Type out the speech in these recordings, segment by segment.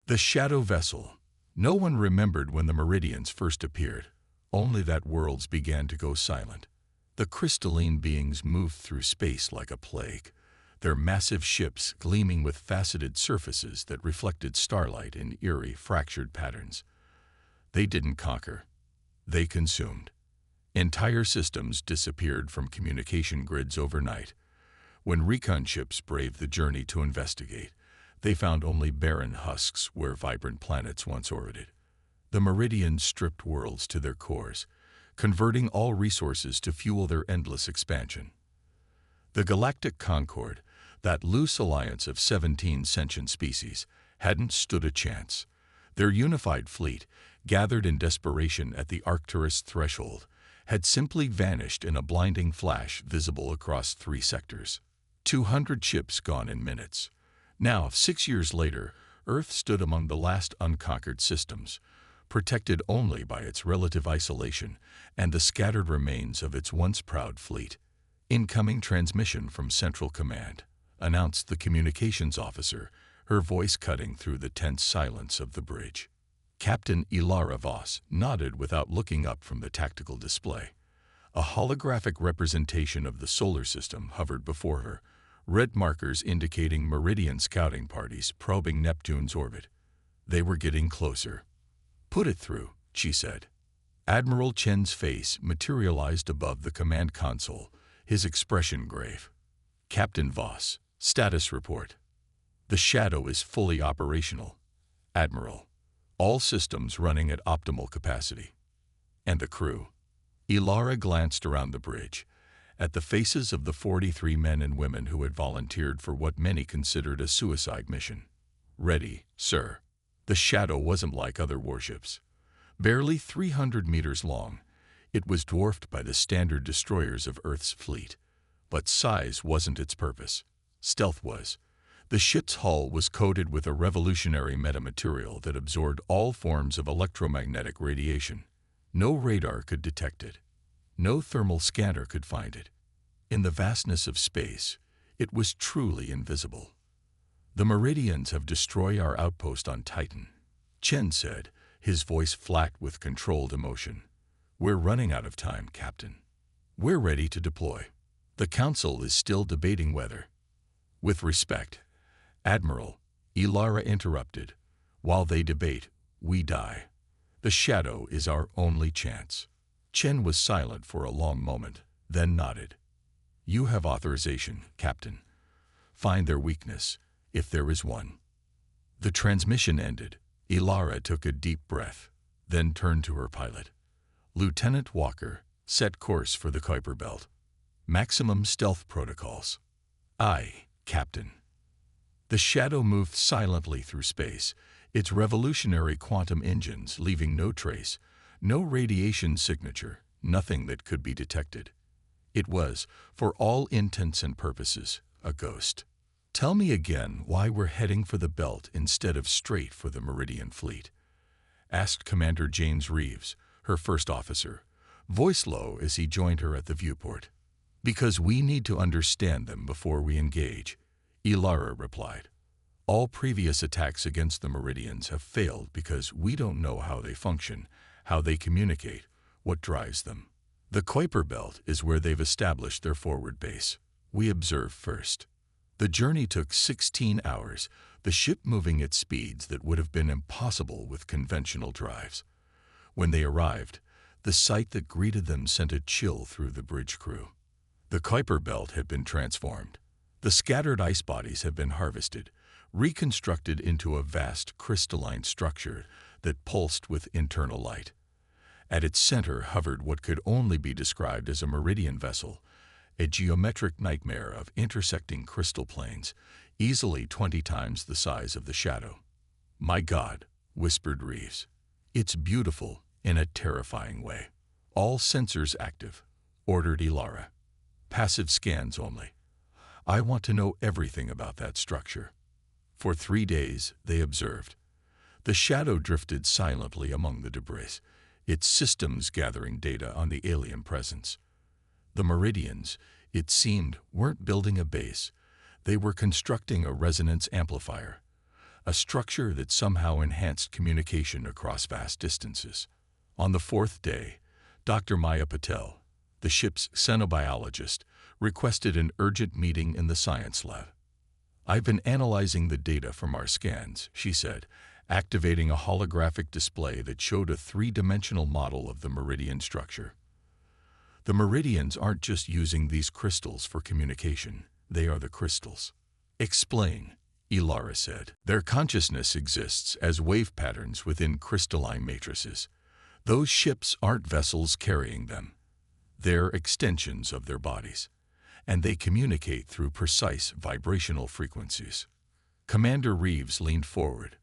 The shadow vessel. No one remembered when the Meridians first appeared, only that worlds began to go silent. The crystalline beings moved through space like a plague, their massive ships gleaming with faceted surfaces that reflected starlight in eerie, fractured patterns. They didn't conquer. They consumed. Entire systems disappeared from communication grids overnight. When recon ships braved the journey to investigate, they found only barren husks where vibrant planets once orbited. The Meridians stripped worlds to their cores, converting all resources to fuel their endless expansion. The Galactic Concord, that loose alliance of 17 sentient species, hadn't stood a chance. Their unified fleet, gathered in desperation at the Arcturus threshold, had simply vanished in a blinding flash visible across 3 sectors. 200 ships gone in minutes. Now, 6 years later, Earth stood among the last unconquered systems, protected only by its relative isolation and the scattered remains of its once proud fleet. "Incoming transmission from Central Command," announced the communications officer, her voice cutting through the tense silence of the bridge. Captain Ilara Voss nodded without looking up from the tactical display. A holographic representation of the solar system hovered before her, red markers indicating Meridian scouting parties probing Neptune's orbit. They were getting closer. "Put it through," she said. Admiral Chen's face materialized above the command console, his expression grave. "Captain Voss, status report. The Shadow is fully operational. Admiral, all systems running at optimal capacity." "And the crew?" Ilara glanced around the bridge, at the faces of the 43 men and women who had volunteered for what many considered a suicide mission. "Ready, sir." The Shadow wasn't like other warships. Barely 300 meters long, it was dwarfed by the standard destroyers of Earth's fleet. But size wasn't its purpose. Stealth was. The ship's hull was coated with a revolutionary metamaterial that absorbed all forms of electromagnetic radiation. No radar could detect it. No thermal scanner could find it. In the vastness of space, it was truly invisible. "The Meridians have destroyed our outpost on Titan," Chen said, his voice flat with controlled emotion. "We're running out of time, Captain. We're ready to deploy. The Council is still debating whether—" "With respect, Admiral," Ilara interrupted, "while they debate, we die. The Shadow is our only chance." Chen was silent for a long moment, then nodded. "You have authorization, Captain. Find their weakness, if there is one." The transmission ended. Ilara took a deep breath, then turned to her pilot. "Lieutenant Walker, set course for the Kuiper Belt. Maximum stealth protocols." "Aye, Captain." The Shadow moved silently through space, its revolutionary quantum engines leaving no trace, no radiation signature, nothing that could be detected. It was, for all intents and purposes, a ghost. "Tell me again why we're heading for the belt instead of straight for the Meridian fleet," asked Commander James Reeves, her first officer, voice low as he joined her at the viewport. "Because we need to understand them before we engage," Ilara replied. "All previous attacks against the Meridians have failed because we don't know how they function, how they communicate, what drives them. The Kuiper Belt is where they've established their forward base. We observe first." The journey took 16 hours, the ship moving at speeds that would have been impossible with conventional drives. When they arrived, the sight that greeted them sent a chill through the bridge crew. The Kuiper Belt had been transformed. The scattered ice bodies had been harvested, reconstructed into a vast crystalline structure that pulsed with internal light. At its center hovered what could only be described as a Meridian vessel, a geometric nightmare of intersecting crystal planes, easily 20 times the size of the Shadow. "My God," whispered Reeves. "It's beautiful in a terrifying way." "All sensors active," ordered Ilara. "Passive scans only. I want to know everything about that structure." For 3 days, they observed. The Shadow drifted silently among the debris, its systems gathering data on the alien presence. The Meridians, it seemed, weren't building a base. They were constructing a resonance amplifier, a structure that somehow enhanced communication across vast distances. On the fourth day, Dr. Maya Patel, the ship's xenobiologist, requested an urgent meeting in the science lab. "I've been analyzing the data from our scans," she said, activating a holographic display that showed a three-dimensional model of the meridian structure. "The meridians aren't just using these crystals for communication, they are the crystals." "Explain," Ilara said. "Their consciousness exists as wave patterns within crystalline matrices. Those ships aren't vessels carrying them. They're extensions of their bodies, and they communicate through precise vibrational frequencies." Commander Reeves leaned forward.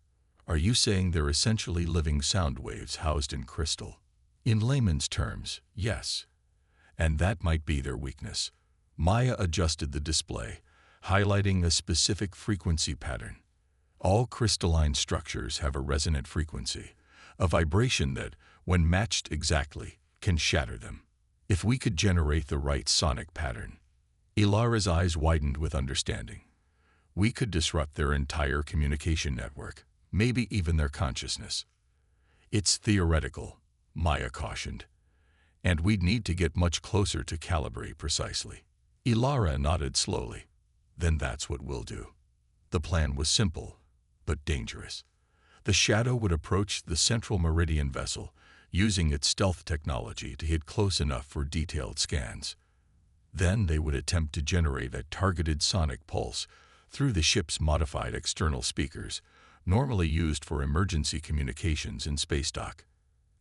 "Are you saying they're essentially living sound waves housed in crystal?" "In layman's terms, yes. And that might be their weakness." Maya adjusted the display, highlighting a specific frequency pattern. "All crystalline structures have a resonant frequency, a vibration that, when matched exactly, can shatter them. If we could generate the right sonic pattern," Ilara's eyes widened with understanding, "we could disrupt their entire communication network, maybe even their consciousness." "It's theoretical," Maya cautioned, "and we'd need to get much closer to calibrate precisely." Ilara nodded slowly. "Then that's what we'll do." The plan was simple, but dangerous. The Shadow would approach the central meridian vessel, using its stealth technology to hit close enough for detailed scans. Then they would attempt to generate a targeted sonic pulse through the ship's modified external speakers, normally used for emergency communications in space dock.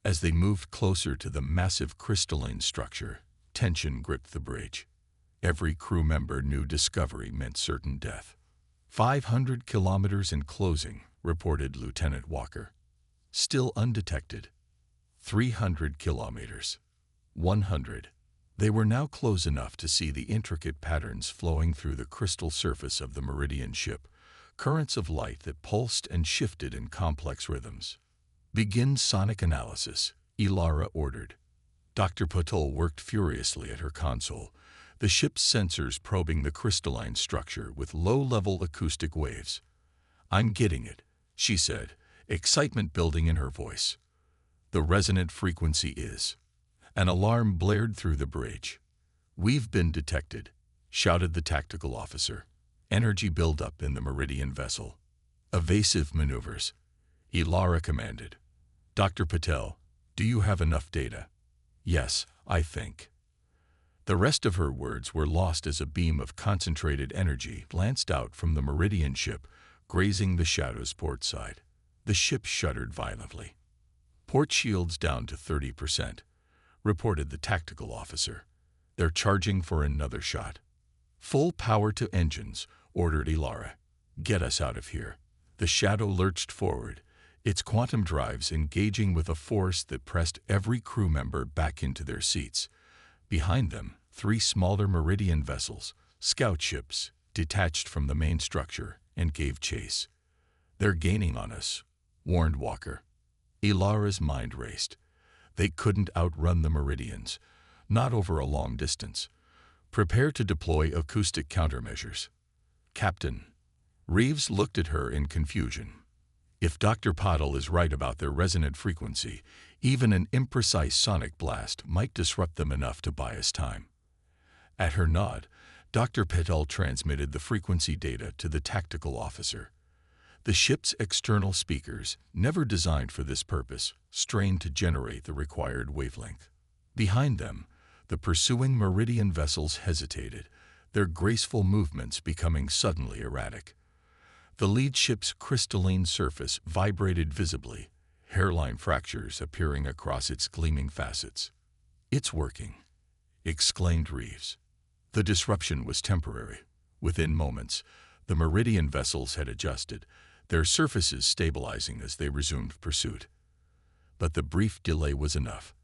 As they moved closer to the massive crystalline structure, tension gripped the bridge. Every crew member knew discovery meant certain death. 500 kilometers in closing," reported Lieutenant Walker. "Still undetected." 300 kilometers. 100. They were now close enough to see the intricate patterns flowing through the crystal surface of the Meridian ship, currents of light that pulsed and shifted in complex rhythms. "Begin sonic analysis," Ilara ordered. Dr. Patel worked furiously at her console, the ship's sensors probing the crystalline structure with low-level acoustic waves. "I'm getting it," she said, excitement building in her voice. "The resonant frequency is." An alarm blared through the bridge. "We've been detected," shouted the tactical officer. Energy buildup in the Meridian vessel. "Evasive maneuvers," Ilara commanded. "Dr. Patel, do you have enough data?" "Yes, I think." The rest of her words were lost as a beam of concentrated energy lanced out from the Meridian ship, grazing the Shadow's port side. The ship shuddered violently. "Port shields down to 30%, reported the tactical officer. "They're charging for another shot." "Full power to engines," ordered Ilara. "Get us out of here." The Shadow lurched forward, its quantum drives engaging with a force that pressed every crew member back into their seats. Behind them, 3 smaller Meridian vessels, scout ships, detached from the main structure and gave chase. "They're gaining on us," warned Walker. Ilara's mind raced. They couldn't outrun the Meridians, not over a long distance. "Prepare to deploy acoustic countermeasures." "Captain." Reeves looked at her in confusion. If Dr. Patel is right about their resonant frequency, even an imprecise sonic blast might disrupt them enough to buy us time. At her nod, Dr. Patel transmitted the frequency data to the tactical officer. The ship's external speakers, never designed for this purpose, strained to generate the required wavelength. Behind them, the pursuing Meridian vessels hesitated, their graceful movements becoming suddenly erratic. The lead ship's crystalline surface vibrated visibly, hairline fractures appearing across its gleaming facets. "It's working," exclaimed Reeves. The disruption was temporary. Within moments, the Meridian vessels had adjusted, their surfaces stabilizing as they resumed pursuit. But the brief delay was enough.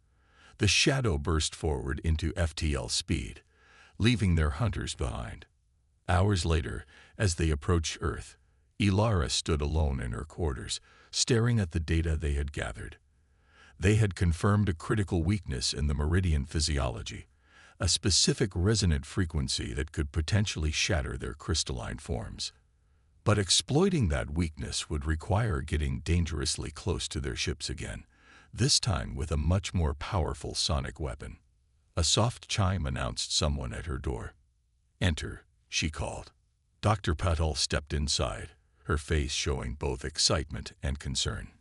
The Shadow burst forward into FTL speed, leaving their hunters behind. Hours later, as they approached Earth, Ilara stood alone in her quarters, staring at the data they had gathered. They had confirmed a critical weakness in the Meridian physiology, a specific resonant frequency that could potentially shatter their crystalline forms. But exploiting that weakness would require getting dangerously close to their ships again, this time with a much more powerful sonic weapon. A soft chime announced someone at her door. "Enter," she called. Dr. Patel stepped inside, her face showing both excitement and concern.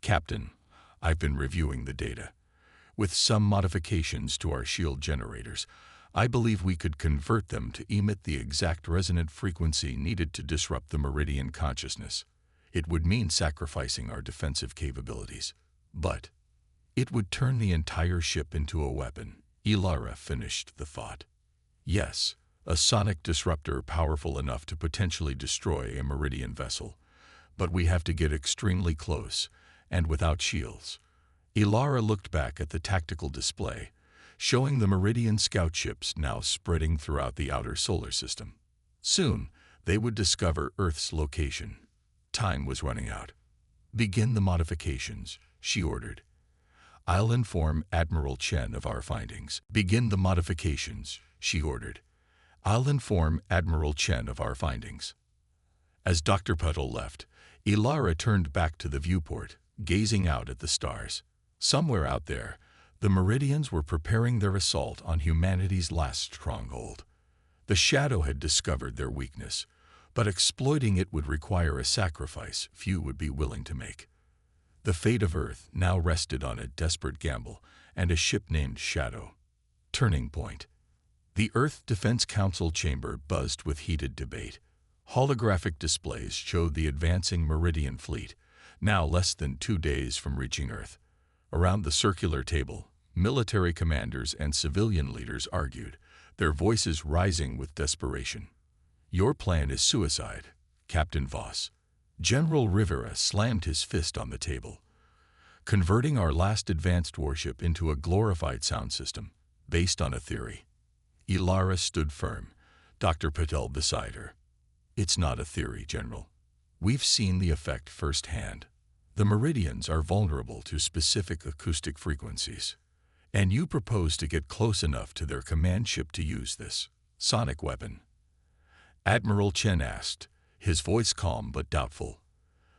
"Captain, I've been reviewing the data. With some modifications to our shield generators, I believe we could convert them to emit the exact resonant frequency needed to disrupt the Meridian consciousness. It would mean sacrificing our defensive capabilities. But it would turn the entire ship into a weapon." Ilara finished the thought. "Yes, a sonic disruptor powerful enough to potentially destroy a Meridian vessel. But we have to get extremely close, and without shields." Ilara looked back at the tactical display, showing the Meridian scout ships now spreading throughout the outer solar system. Soon, they would discover Earth's location. Time was running out. "Begin the modifications," she ordered. "I'll inform Admiral Chen of our findings." "Begin the modifications," she ordered. "I'll inform Admiral Chen of our findings." As Dr. Patel left, Ilara turned back to the viewport, gazing out at the stars. Somewhere out there, the Meridians were preparing their assault on humanity's last stronghold. The Shadow had discovered their weakness, but exploiting it would require a sacrifice few would be willing to make. The fate of Earth now rested on a desperate gamble and a ship named Shadow. Turning point. The Earth Defense Council chamber buzzed with heated debate. Holographic displays showed the advancing Meridian fleet, now less than 2 days from reaching Earth. Around the circular table, military commanders and civilian leaders argued, their voices rising with desperation. "Your plan is suicide, Captain Voss." General Rivera slammed his fist on the table. "Converting our last advanced warship into a glorified sound system, based on a theory." Ilara stood firm, Dr. Patel beside her. "It's not a theory, General. We've seen the effect firsthand. The Meridians are vulnerable to specific acoustic frequencies. And you propose to get close enough to their command ship to use this sonic weapon?" Admiral Chen asked, his voice calm but doubtful.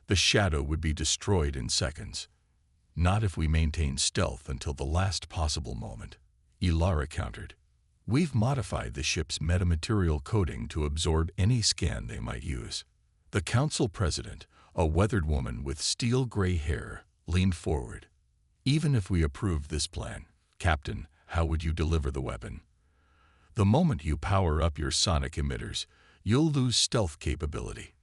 "The Shadow would be destroyed in seconds." "Not if we maintain stealth until the last possible moment," Ilara countered. "We've modified the ship's metamaterial coding to absorb any scan they might use." The council president, a weathered woman with steel-gray hair, leaned forward. "Even if we approved this plan, Captain, how would you deliver the weapon? The moment you power up your sonic emitters, you'll lose stealth capability."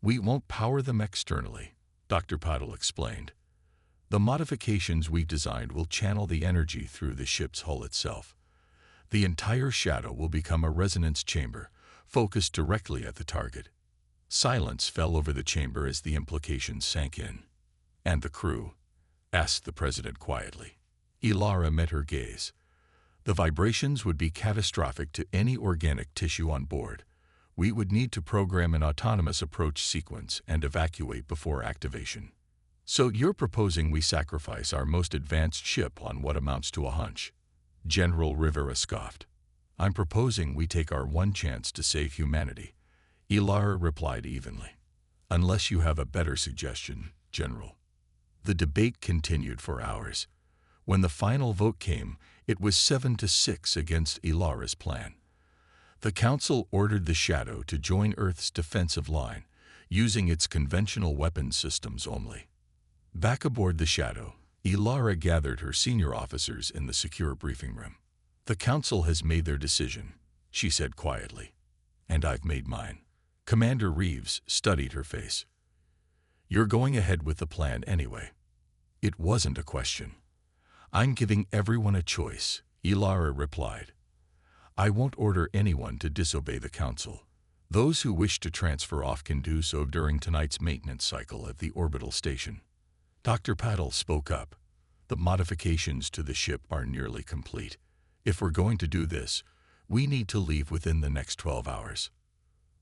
"We won't power them externally," Dr. Patel explained. "The modifications we designed will channel the energy through the ship's hull itself. The entire Shadow will become a resonance chamber, focused directly at the target." Silence fell over the chamber as the implications sank in. "And the crew?" asked the president quietly. Ilara met her gaze. "The vibrations would be catastrophic to any organic tissue on board. We would need to program an autonomous approach sequence and evacuate before activation." "So you're proposing we sacrifice our most advanced ship on what amounts to a hunch?" General Rivera scoffed. "I'm proposing we take our one chance to save humanity," Ilara replied evenly. "Unless you have a better suggestion, General." The debate continued for hours. When the final vote came, it was 7-6 against Ilara's plan. The Council ordered the Shadow to join Earth's defensive line, using its conventional weapons systems only. Back aboard the Shadow, Ilara gathered her senior officers in the secure briefing room. "The Council has made their decision," she said quietly. "And I've made mine." Commander Reeves studied her face. "You're going ahead with the plan anyway." "It wasn't a question." "I'm giving everyone a choice," Ilara replied. "I won't order anyone to disobey the Council. Those who wish to transfer off can do so during tonight's maintenance cycle at the orbital station." Dr. Patel spoke up. "The modifications to the ship are nearly complete. If we're going to do this, we need to leave within the next 12 hours.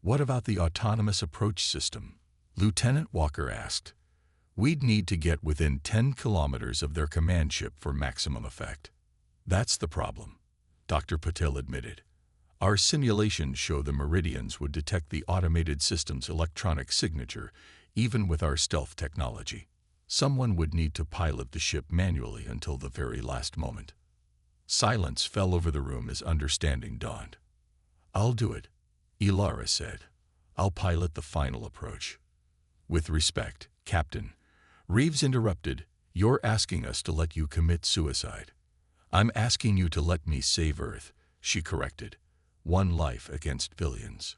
"What about the autonomous approach system?" Lieutenant Walker asked. "We'd need to get within 10 kilometers of their command ship for maximum effect." "That's the problem," Dr. Patel admitted. Our simulations show the Meridians would detect the automated system's electronic signature, even with our stealth technology. Someone would need to pilot the ship manually until the very last moment. Silence fell over the room as understanding dawned. "I'll do it," Ilara said. "I'll pilot the final approach." "With respect, Captain," Reeves interrupted, "you're asking us to let you commit suicide." "I'm asking you to let me save Earth," she corrected. "One life against billions."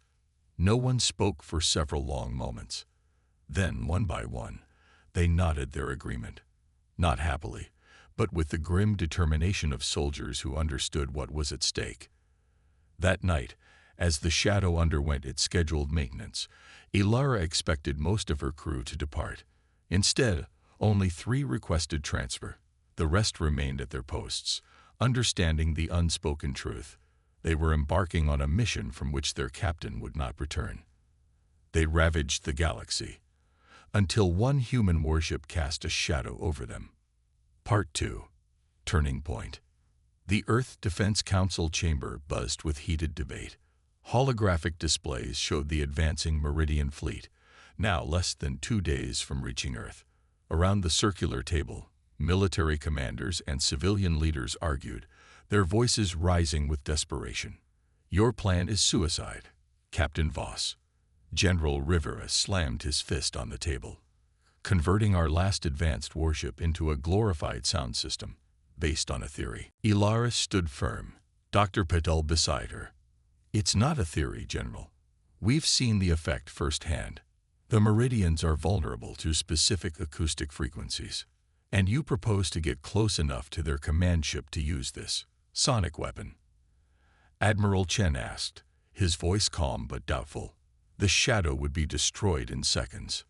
No one spoke for several long moments. Then, one by one, they nodded their agreement. Not happily, but with the grim determination of soldiers who understood what was at stake. That night, as the Shadow underwent its scheduled maintenance, Ilara expected most of her crew to depart. Instead, only 3 requested transfer. The rest remained at their posts, understanding the unspoken truth. They were embarking on a mission from which their captain would not return. They ravaged the galaxy, until one human warship cast a shadow over them. Part 2. Turning Point. The Earth Defense Council chamber buzzed with heated debate. Holographic displays showed the advancing Meridian fleet, now less than 2 days from reaching Earth. Around the circular table, military commanders and civilian leaders argued, their voices rising with desperation. "Your plan is suicide, Captain Voss." General Rivera slammed his fist on the table. "Converting our last advanced warship into a glorified sound system, based on a theory." Ilara stood firm, Dr. Patel beside her. "It's not a theory, General. We've seen the effect firsthand. The Meridians are vulnerable to specific acoustic frequencies, and you propose to get close enough to their command ship to use this sonic weapon?" Admiral Chen asked, his voice calm but doubtful. "The Shadow would be destroyed in seconds."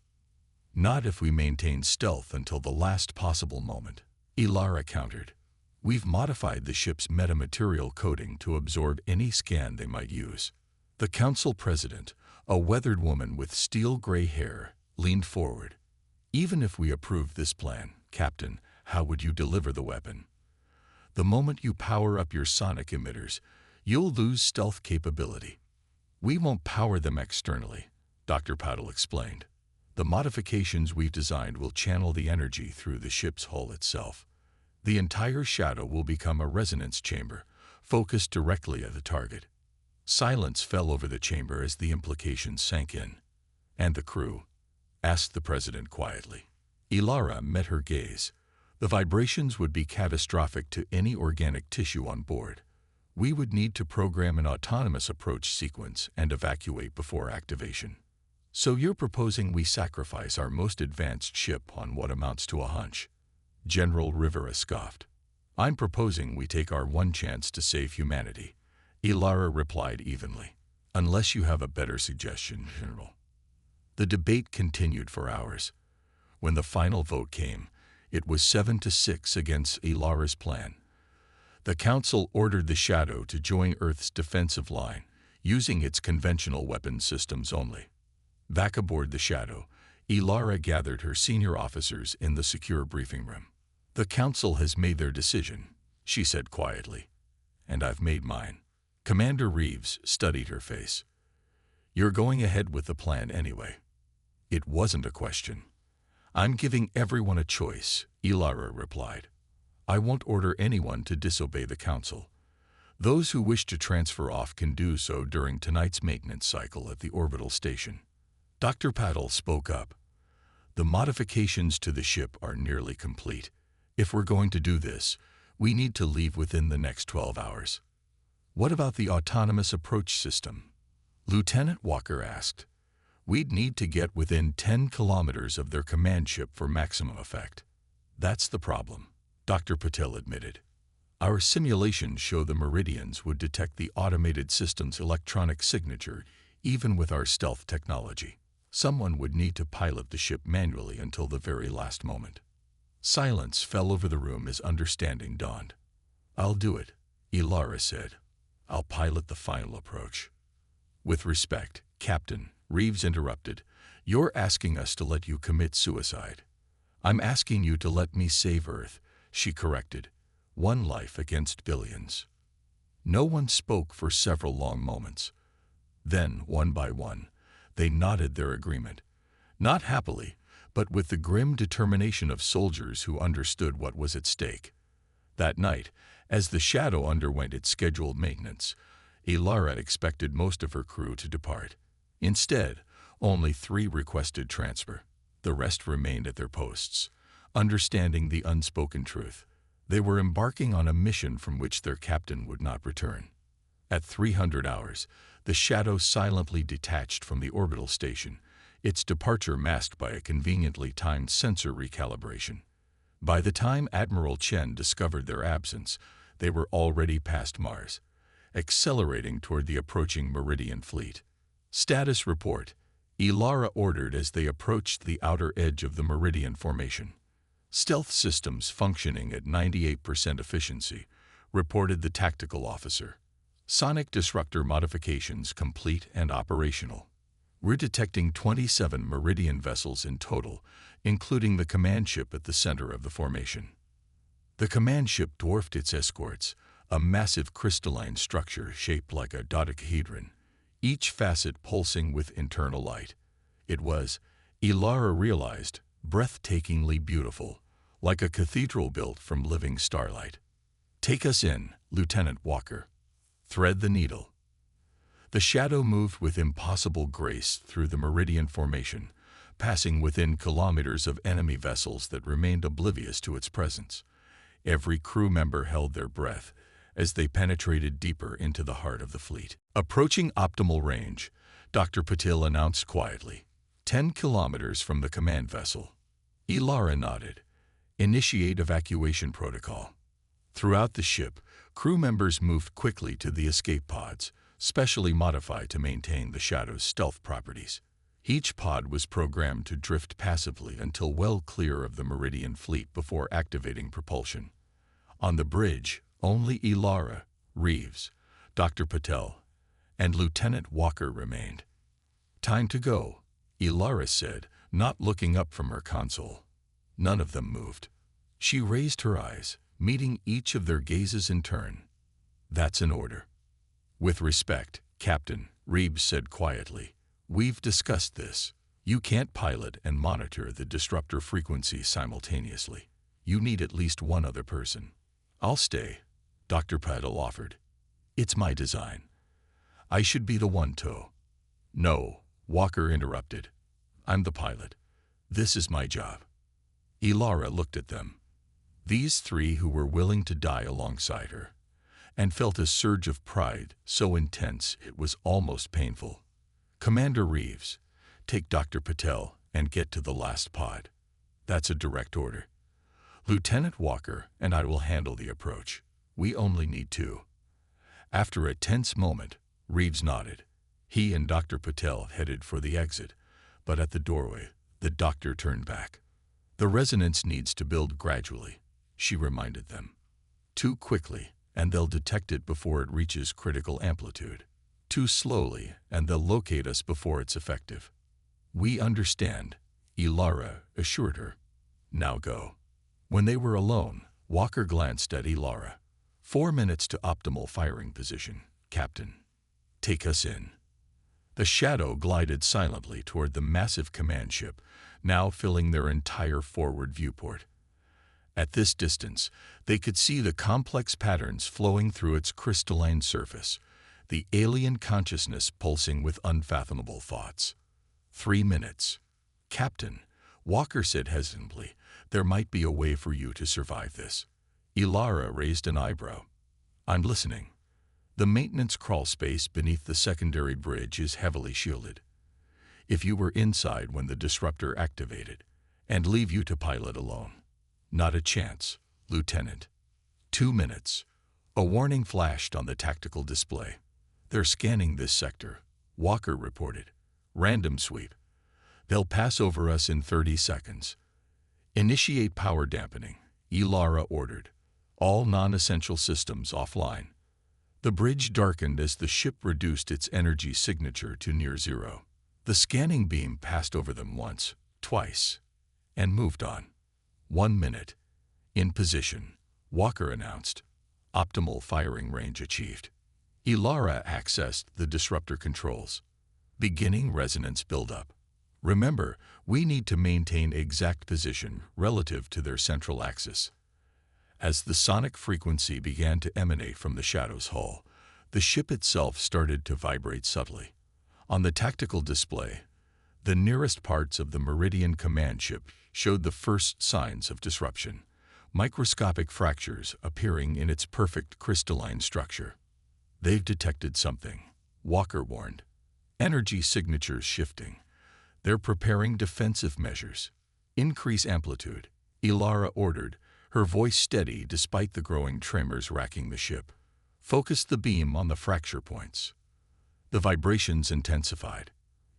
"Not if we maintain stealth until the last possible moment," Ilara countered. "We've modified the ship's metamaterial coating to absorb any scan they might use." The council president, a weathered woman with steel-gray hair, leaned forward. "Even if we approve this plan, Captain, how would you deliver the weapon? The moment you power up your sonic emitters, you'll lose stealth capability." "We won't power them externally," Dr. Patel explained. "The modifications we've designed will channel the energy through the ship's hull itself. The entire Shadow will become a resonance chamber, focused directly at the target." Silence fell over the chamber as the implications sank in. "And the crew?" asked the president quietly. Ilara met her gaze. "The vibrations would be catastrophic to any organic tissue on board. We would need to program an autonomous approach sequence and evacuate before activation." "So you're proposing we sacrifice our most advanced ship on what amounts to a hunch?" General Rivera scoffed. "I'm proposing we take our one chance to save humanity," Ilara replied evenly. "Unless you have a better suggestion, General." The debate continued for hours. When the final vote came, it was 7-6 against Ilara's plan. The Council ordered the Shadow to join Earth's defensive line, using its conventional weapon systems only. Back aboard the Shadow, Ilara gathered her senior officers in the secure briefing room. "The Council has made their decision," she said quietly. "And I've made mine." Commander Reeves studied her face. "You're going ahead with the plan anyway." "It wasn't a question." "I'm giving everyone a choice," Ilara replied. "I won't order anyone to disobey the Council. Those who wish to transfer off can do so during tonight's maintenance cycle at the orbital station." Dr. Patel spoke up. "The modifications to the ship are nearly complete. If we're going to do this, we need to leave within the next 12 hours. "What about the autonomous approach system?" Lieutenant Walker asked. "We'd need to get within 10 kilometers of their command ship for maximum effect." "That's the problem," Dr. Patel admitted. "Our simulations show the Meridians would detect the automated system's electronic signature even with our stealth technology. Someone would need to pilot the ship manually until the very last moment." Silence fell over the room as understanding dawned. "I'll do it," Ilara said. "I'll pilot the final approach." "With respect, Captain," Reeves interrupted, "you're asking us to let you commit suicide." "I'm asking you to let me save Earth," she corrected. "One life against billions." No one spoke for several long moments. Then, one by one, they nodded their agreement. Not happily, but with the grim determination of soldiers who understood what was at stake. That night, as the Shadow underwent its scheduled maintenance, Ilara expected most of her crew to depart. Instead, only 3 requested transfer. The rest remained at their posts, understanding the unspoken truth. They were embarking on a mission from which their captain would not return. At 300 hours, the Shadow silently detached from the orbital station, its departure masked by a conveniently timed sensor recalibration. By the time Admiral Chen discovered their absence, they were already past Mars, accelerating toward the approaching Meridian fleet. Status report: Ilara ordered as they approached the outer edge of the Meridian formation. Stealth systems functioning at 98% efficiency, reported the tactical officer. Sonic disruptor modifications complete and operational. We're detecting 27 Meridian vessels in total, including the command ship at the center of the formation. The command ship dwarfed its escorts, a massive crystalline structure shaped like a dodecahedron, each facet pulsing with internal light. It was, Ilara realized, breathtakingly beautiful, like a cathedral built from living starlight. "Take us in, Lieutenant Walker. Thread the needle." The Shadow moved with impossible grace through the Meridian formation, passing within kilometers of enemy vessels that remained oblivious to its presence. Every crew member held their breath as they penetrated deeper into the heart of the fleet. Approaching optimal range, Dr. Patil announced quietly, 10 kilometers from the command vessel. Ilara nodded. Initiate evacuation protocol. Throughout the ship, crew members moved quickly to the escape pods, specially modified to maintain the Shadow's stealth properties. Each pod was programmed to drift passively until well clear of the Meridian fleet before activating propulsion. On the bridge, only Ilara, Reeves, Dr. Patel, and Lieutenant Walker remained. "Time to go," Ilara said, not looking up from her console. None of them moved. She raised her eyes, meeting each of their gazes in turn. "That's an order." "With respect, Captain," Reeves said quietly, "we've discussed this. You can't pilot and monitor the disruptor frequency simultaneously. You need at least one other person." "I'll stay," Dr. Patel offered. "It's my design. I should be the one to." "No," Walker interrupted. "I'm the pilot. This is my job." Ilara looked at them. These 3 who were willing to die alongside her, and felt a surge of pride so intense it was almost painful. "Commander Reeves, take Dr. Patel and get to the last pod." "That's a direct order." "Lieutenant Walker and I will handle the approach. We only need 2. After a tense moment, Reeves nodded. He and Dr. Patel headed for the exit, but at the doorway, the doctor turned back. "The resonance needs to build gradually," she reminded them. "Too quickly, and they'll detect it before it reaches critical amplitude. Too slowly, and they'll locate us before it's effective." "We understand," Ilara assured her. "Now go." When they were alone, Walker glanced at Ilara. 4 minutes to optimal firing position, Captain. Take us in." The Shadow glided silently toward the massive command ship, now filling their entire forward viewport. At this distance, they could see the complex patterns flowing through its crystalline surface, the alien consciousness pulsing with unfathomable thoughts. 3 minutes. "Captain," Walker said hesitantly, "there might be a way for you to survive this." Ilara raised an eyebrow. "I'm listening." "The maintenance crawl space beneath the secondary bridge is heavily shielded. If you were inside when the disruptor activated, and leave you to pilot alone." "Not a chance, Lieutenant." 2 minutes. A warning flashed on the tactical display. "They're scanning this sector," Walker reported. "Random sweep. They'll pass over us in 30 seconds. Initiate power dampening," Ilara ordered. "All non-essential systems offline." The bridge darkened as the ship reduced its energy signature to near zero. The scanning beam passed over them once, twice, and moved on. 1 minute. "In position," Walker announced. Optimal firing range achieved. Ilara accessed the disruptor controls. Beginning resonance buildup. Remember, we need to maintain exact position relative to their central axis. As the sonic frequency began to emanate from the Shadow's hull, the ship itself started to vibrate subtly. On the tactical display, the nearest parts of the Meridian command ship showed the first signs of disruption, microscopic fractures appearing in its perfect crystalline structure. "They've detected something," Walker warned. "Energy signatures shifting. They're preparing defensive measures." "Increase amplitude," Ilara ordered, her voice steady despite the growing tremors racking the ship. "Focus the beam on the fracture points." The vibrations intensified.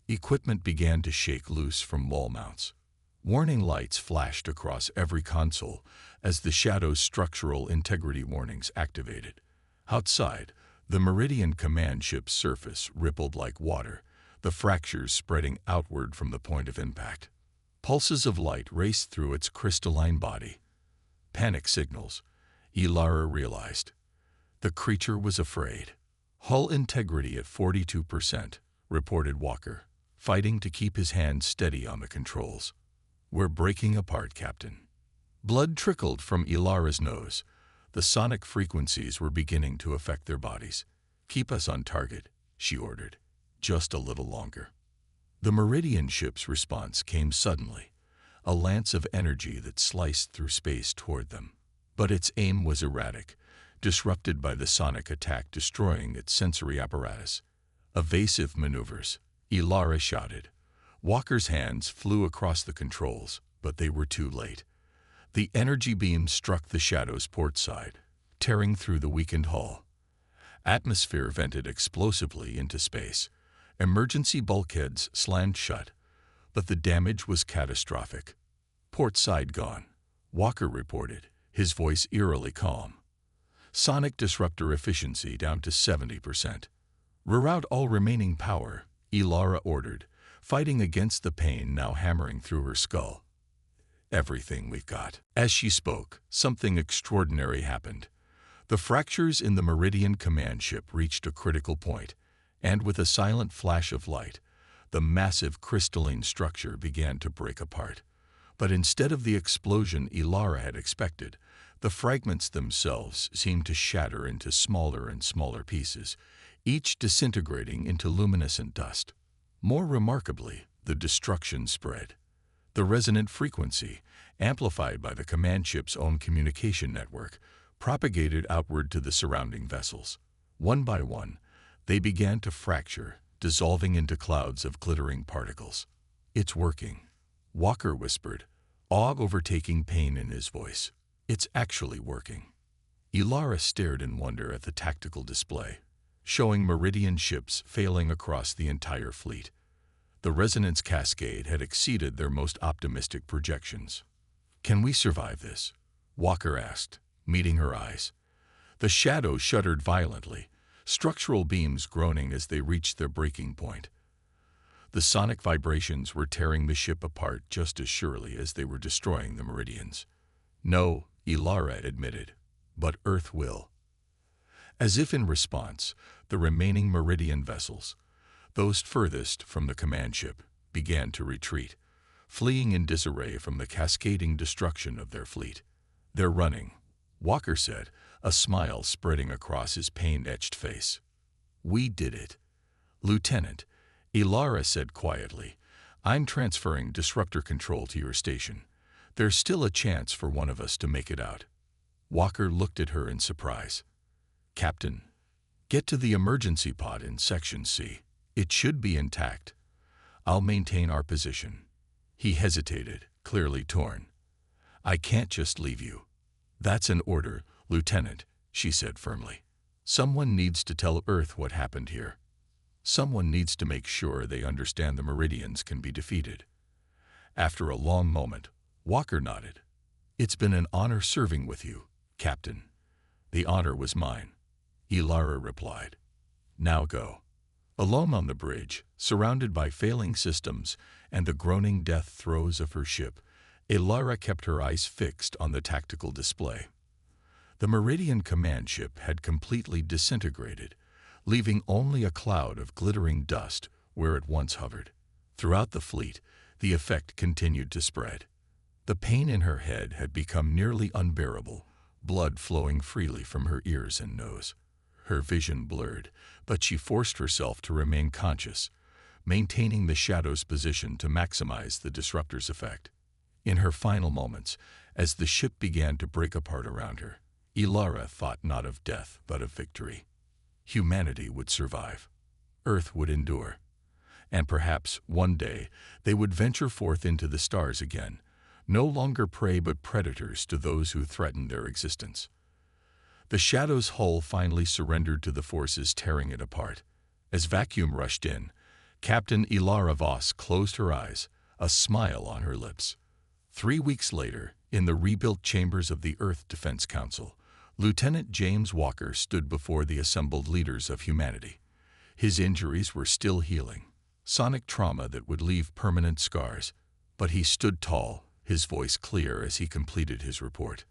Equipment began to shake loose from wall mounts. Warning lights flashed across every console as the Shadow's structural integrity warnings activated. Outside, the Meridian command ship's surface rippled like water, the fractures spreading outward from the point of impact. Pulses of light raced through its crystalline body. Panic signals, Ilara realized. The creature was afraid. "Hull integrity at 42%, reported Walker, fighting to keep his hand steady on the controls. "We're breaking apart, Captain." Blood trickled from Ilara's nose. The sonic frequencies were beginning to affect their bodies. "Keep us on target," she ordered. "Just a little longer." The Meridian ship's response came suddenly, a lance of energy that sliced through space toward them. But its aim was erratic, disrupted by the sonic attack destroying its sensory apparatus. "Evasive maneuvers," Ilara shouted. Walker's hands flew across the controls, but they were too late. The energy beam struck the Shadow's port side, tearing through the weakened hull. Atmosphere vented explosively into space. Emergency bulkheads slammed shut, but the damage was catastrophic. "Port side gone," Walker reported, his voice eerily calm. "Sonic disruptor efficiency down to 70%. "Reroute all remaining power," Ilara ordered, fighting against the pain now hammering through her skull. "Everything we've got." As she spoke, something extraordinary happened. The fractures in the Meridian command ship reached a critical point, and with a silent flash of light, the massive crystalline structure began to break apart. But instead of the explosion Ilara had expected, the fragments themselves seemed to shatter into smaller and smaller pieces, each disintegrating into luminescent dust. More remarkably, the destruction spread. The resonant frequency, amplified by the command ship's own communication network, propagated outward to the surrounding vessels. One by one, they began to fracture, dissolving into clouds of glittering particles. "It's working," Walker whispered, awe overtaking pain in his voice. "It's actually working." Ilara stared in wonder at the tactical display, showing Meridian ships failing across the entire fleet. The resonance cascade had exceeded their most optimistic projections. "Can we survive this?" Walker asked, meeting her eyes. The Shadow shuddered violently, structural beams groaning as they reached their breaking point. The sonic vibrations were tearing the ship apart just as surely as they were destroying the Meridians. "No," Ilara admitted, "but Earth will." As if in response, the remaining Meridian vessels, those furthest from the command ship, began to retreat, fleeing in disarray from the cascading destruction of their fleet. "They're running," Walker said, a smile spreading across his pain-etched face. "We did it." "Lieutenant," Ilara said quietly, "I'm transferring disruptor control to your station. There's still a chance for one of us to make it out." Walker looked at her in surprise. "Captain, get to the emergency pod in Section C. It should be intact. I'll maintain our position." He hesitated, clearly torn. "I can't just leave you." "That's an order, Lieutenant," she said firmly. "Someone needs to tell Earth what happened here. Someone needs to make sure they understand the Meridians can be defeated." After a long moment, Walker nodded. "It's been an honor serving with you, Captain." "The honor was mine," Ilara replied. "Now go." Alone on the bridge, surrounded by failing systems and the groaning death throes of her ship, Ilara kept her eyes fixed on the tactical display. The Meridian command ship had completely disintegrated, leaving only a cloud of glittering dust where it once hovered. Throughout the fleet, the effect continued to spread. The pain in her head had become nearly unbearable, blood flowing freely from her ears and nose. Her vision blurred, but she forced herself to remain conscious, maintaining the shadow's position to maximize the disruptor's effect. In her final moments, as the ship began to break apart around her, Ilara thought not of death but of victory. Humanity would survive. Earth would endure. And perhaps, one day, they would venture forth into the stars again, no longer prey but predators to those who threatened their existence. The Shadow's hull finally surrendered to the forces tearing it apart. As vacuum rushed in, Captain Ilara Voss closed her eyes, a smile on her lips. 3 weeks later, in the rebuilt chambers of the Earth Defense Council, Lieutenant James Walker stood before the assembled leaders of humanity. His injuries were still healing, sonic trauma that would leave permanent scars, but he stood tall, his voice clear as he completed his report.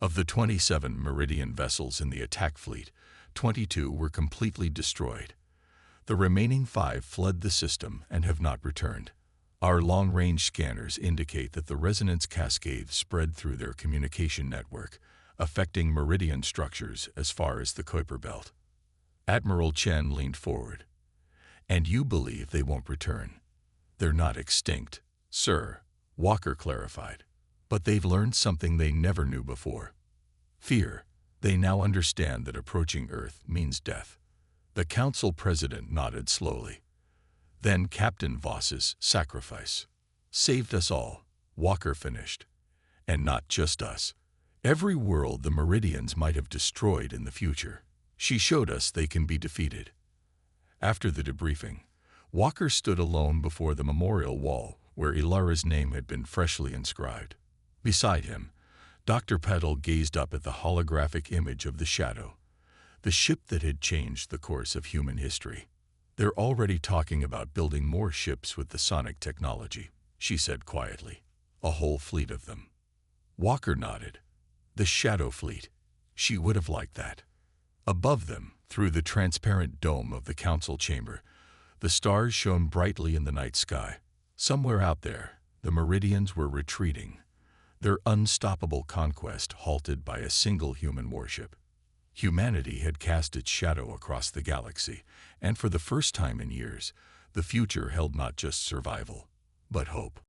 Of the 27 Meridian vessels in the attack fleet, 22 were completely destroyed. The remaining 5 fled the system and have not returned. Our long-range scanners indicate that the resonance cascade spread through their communication network, affecting Meridian structures as far as the Kuiper Belt. Admiral Chen leaned forward. "And you believe they won't return?" "They're not extinct, sir," Walker clarified. "But they've learned something they never knew before. Fear. They now understand that approaching Earth means death." The council president nodded slowly. "Then Captain Voss's sacrifice saved us all," Walker finished. "And not just us. Every world the Meridians might have destroyed in the future. She showed us they can be defeated." After the debriefing, Walker stood alone before the memorial wall where Ilara's name had been freshly inscribed. Beside him, Dr. Petal gazed up at the holographic image of the Shadow, the ship that had changed the course of human history. "They're already talking about building more ships with the sonic technology," she said quietly. "A whole fleet of them." Walker nodded. The Shadow Fleet. She would have liked that. Above them, through the transparent dome of the council chamber, the stars shone brightly in the night sky. Somewhere out there, the Meridians were retreating, their unstoppable conquest halted by a single human warship. Humanity had cast its shadow across the galaxy, and for the first time in years, the future held not just survival, but hope.